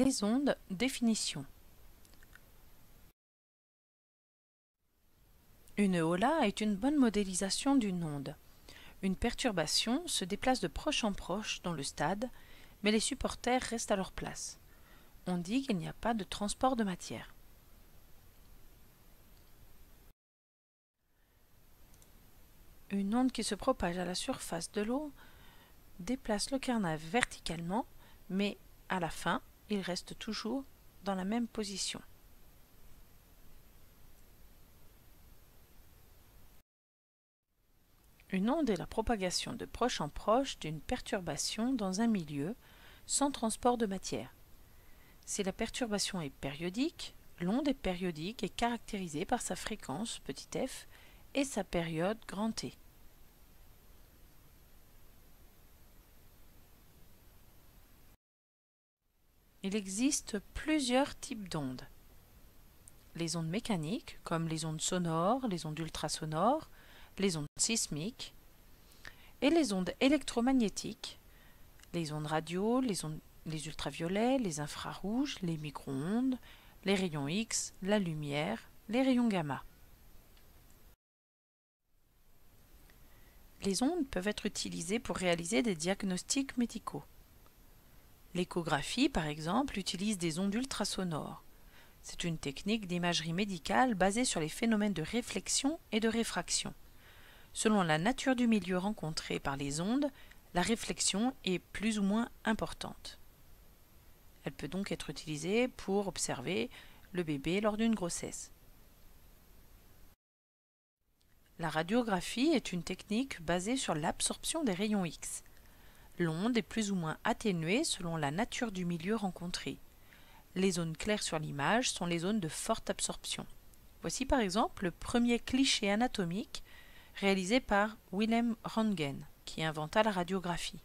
Les ondes, définition. Une hola est une bonne modélisation d'une onde. Une perturbation se déplace de proche en proche dans le stade, mais les supporters restent à leur place. On dit qu'il n'y a pas de transport de matière. Une onde qui se propage à la surface de l'eau déplace le carnat verticalement, mais à la fin, il reste toujours dans la même position. Une onde est la propagation de proche en proche d'une perturbation dans un milieu sans transport de matière. Si la perturbation est périodique, l'onde est périodique et caractérisée par sa fréquence petit f et sa période grand T. Il existe plusieurs types d'ondes. Les ondes mécaniques, comme les ondes sonores, les ondes ultrasonores, les ondes sismiques, et les ondes électromagnétiques, les ondes radio, les ultraviolets, les infrarouges, les micro-ondes, les rayons X, la lumière, les rayons gamma. Les ondes peuvent être utilisées pour réaliser des diagnostics médicaux. L'échographie, par exemple, utilise des ondes ultrasonores. C'est une technique d'imagerie médicale basée sur les phénomènes de réflexion et de réfraction. Selon la nature du milieu rencontré par les ondes, la réflexion est plus ou moins importante. Elle peut donc être utilisée pour observer le bébé lors d'une grossesse. La radiographie est une technique basée sur l'absorption des rayons X. L'onde est plus ou moins atténuée selon la nature du milieu rencontré. Les zones claires sur l'image sont les zones de forte absorption. Voici par exemple le premier cliché anatomique réalisé par Wilhelm Röntgen, qui inventa la radiographie.